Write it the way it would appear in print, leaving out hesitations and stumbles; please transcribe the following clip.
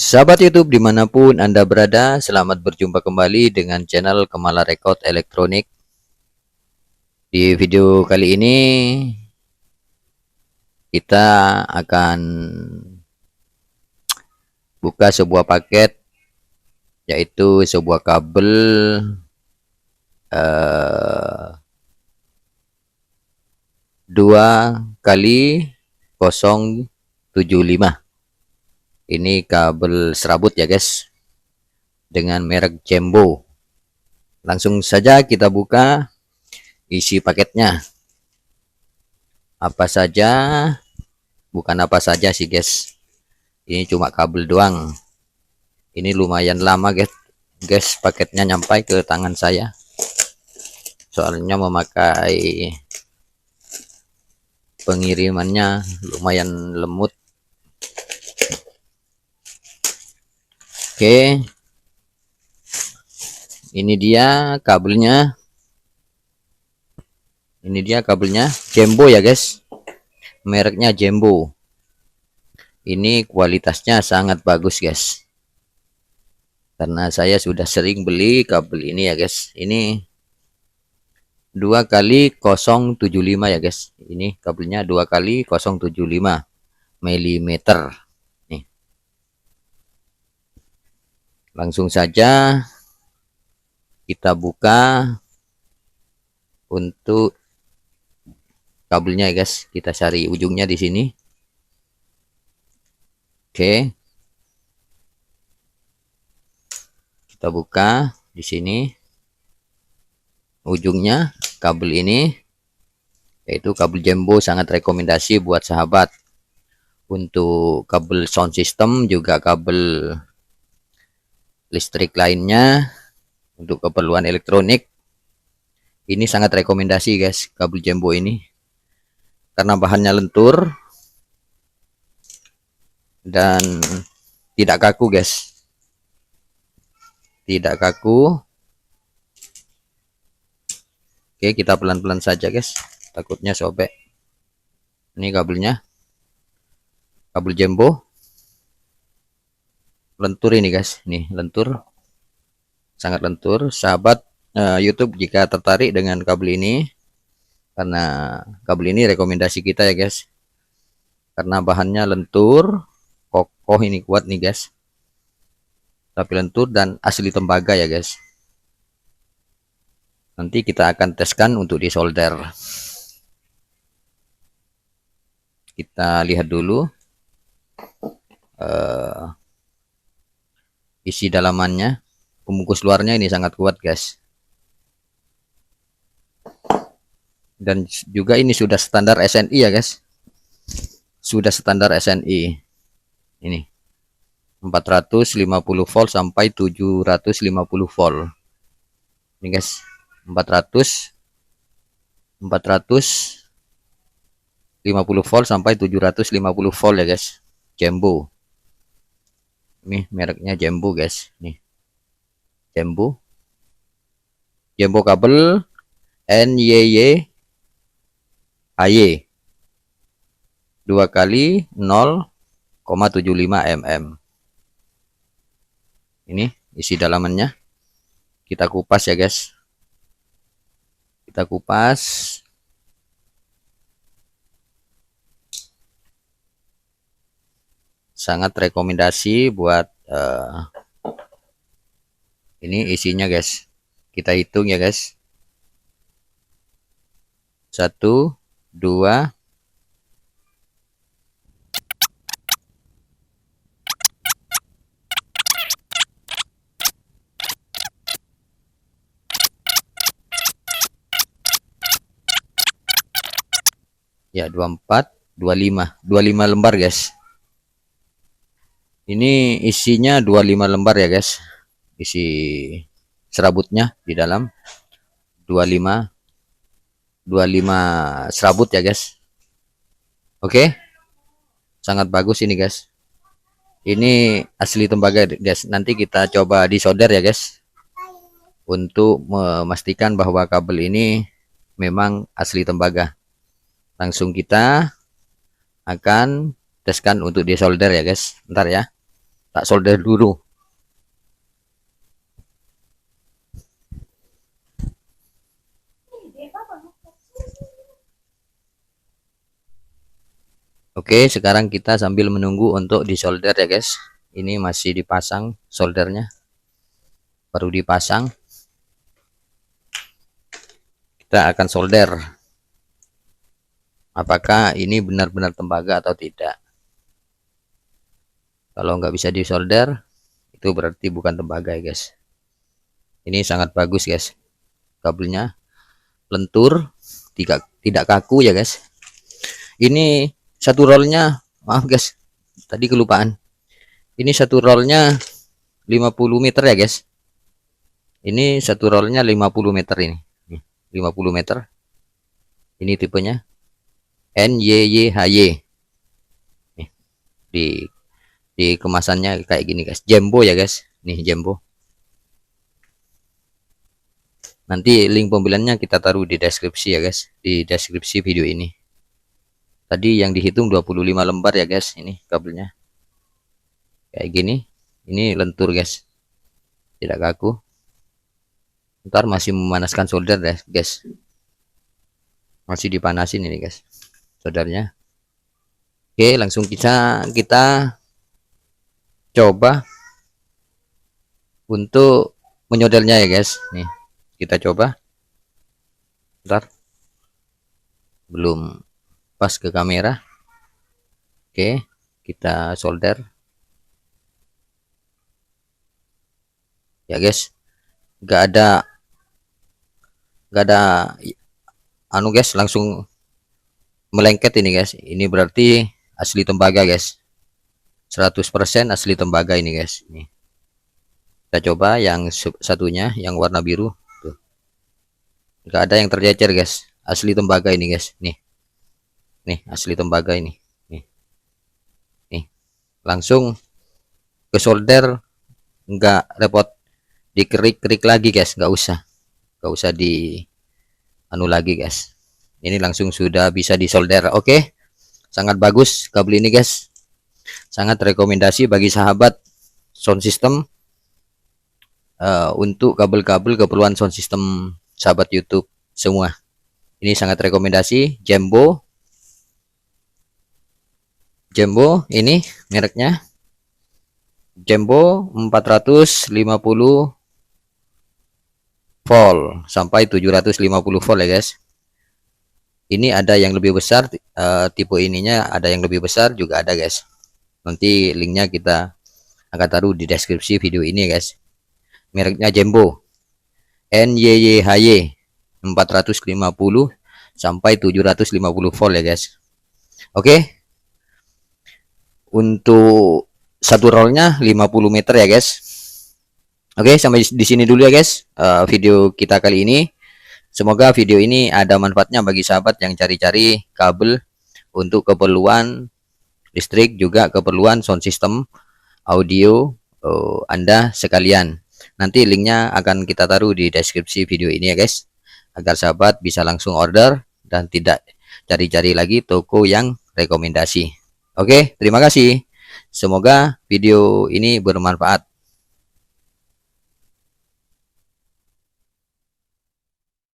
Sahabat YouTube dimanapun Anda berada, selamat berjumpa kembali dengan channel Kemala Rekod Elektronik. Di video kali ini kita akan buka sebuah paket, yaitu sebuah kabel 2x075. Ini kabel serabut ya guys, dengan merek Jembo. Langsung saja kita buka isi paketnya. Apa saja, bukan apa saja sih guys, ini cuma kabel doang. Ini lumayan lama guys, paketnya nyampai ke tangan saya, soalnya memakai pengirimannya lumayan lemot. Oke, ini dia kabelnya. Ini dia kabelnya, Jembo ya guys, mereknya Jembo. Ini kualitasnya sangat bagus guys, karena saya sudah sering beli kabel ini ya guys. Ini 2x075 ya guys. Ini kabelnya 2x075 mm. Nih, langsung saja kita buka untuk kabelnya ya guys. Kita cari ujungnya di sini. Oke, kita buka di sini ujungnya kabel ini, yaitu kabel Jembo. Sangat rekomendasi buat sahabat untuk kabel sound system, juga kabel listrik lainnya untuk keperluan elektronik. Ini sangat rekomendasi guys, kabel Jembo ini, karena bahannya lentur dan tidak kaku guys, tidak kaku. Oke, kita pelan-pelan saja guys, takutnya sobek. Ini kabelnya, kabel Jembo lentur ini guys. Nih, lentur, sangat lentur. Sahabat YouTube jika tertarik dengan kabel ini, karena kabel ini rekomendasi kita ya guys, karena bahannya lentur, kokoh, ini kuat nih guys, tapi lentur dan asli tembaga ya guys. Nanti kita akan teskan untuk disolder. Kita lihat dulu isi dalamannya. Pembungkus luarnya ini sangat kuat guys, dan juga ini sudah standar SNI ya guys, sudah standar SNI. Ini 450 volt sampai 750 volt. Ini guys, 450 volt sampai 750 volt ya guys. Jembo. Ini mereknya Jembo guys. Nih, Jembo. Jembo kabel NYY AY 2x0,75 mm. Ini isi dalamannya. Kita kupas ya guys. Kita kupas. Sangat rekomendasi buat ini isinya guys. Kita hitung ya guys. 1, 2, ya, 24, 25 lembar guys. Ini isinya 25 lembar ya guys, isi serabutnya di dalam 25 serabut ya guys. Oke, sangat bagus ini guys. Ini asli tembaga guys. Nanti kita coba disolder ya guys, untuk memastikan bahwa kabel ini memang asli tembaga. Langsung kita akan teskan untuk disolder ya guys. Bentar ya. tak solder dulu. Oke, sekarang kita sambil menunggu untuk disolder ya guys. Ini masih dipasang soldernya, baru dipasang. Kita akan solder apakah ini benar-benar tembaga atau tidak. Kalau nggak bisa disolder, itu berarti bukan tembaga ya guys. Ini sangat bagus guys, kabelnya lentur, tidak kaku ya guys. Ini satu rollnya, maaf guys, tadi kelupaan. Ini satu rollnya 50 meter ya guys. Ini satu rollnya 50 meter ini. 50 meter. Ini tipenya NYYHY. Di kemasannya kayak gini guys. Jumbo ya guys. Nih jumbo. Nanti link pembeliannya kita taruh di deskripsi ya guys. Di deskripsi video ini. Tadi yang dihitung 25 lembar ya guys. Ini kabelnya. Kayak gini. Ini lentur guys. Tidak kaku. Ntar masih memanaskan solder ya guys. Masih dipanasin ini guys soldernya. Oke, langsung kita coba untuk menyoldernya ya guys. Nih kita coba. Ntar belum pas ke kamera. Oke, kita solder ya guys. Gak ada anu guys, langsung melengket ini guys. Ini berarti asli tembaga guys, 100% asli tembaga ini guys. Nih kita coba yang satunya yang warna biru tuh, nggak ada yang tercecer guys, asli tembaga ini guys. Nih asli tembaga ini. Nih langsung ke solder, nggak repot dikerik-kerik lagi guys, nggak usah di anu lagi guys. Ini langsung sudah bisa disolder. Oke, sangat bagus kabel ini guys, sangat rekomendasi bagi sahabat sound system, untuk kabel-kabel keperluan sound system sahabat YouTube semua. Ini sangat rekomendasi. Jumbo ini mereknya Jumbo 450 volt sampai 750 volt ya guys. Ini ada yang lebih besar, tipe ininya ada yang lebih besar juga ada guys. Nanti linknya kita akan taruh di deskripsi video ini ya guys. Mereknya Jumbo NYYHY 450 sampai 750 volt ya guys. Oke, untuk satu rollnya 50 meter ya guys. Oke, sampai di sini dulu ya guys video kita kali ini. Semoga video ini ada manfaatnya bagi sahabat yang cari-cari kabel untuk keperluan listrik, juga keperluan sound system audio Anda sekalian. Nanti linknya akan kita taruh di deskripsi video ini ya guys, agar sahabat bisa langsung order dan tidak cari-cari lagi toko yang rekomendasi. Oke, terima kasih. Semoga video ini bermanfaat.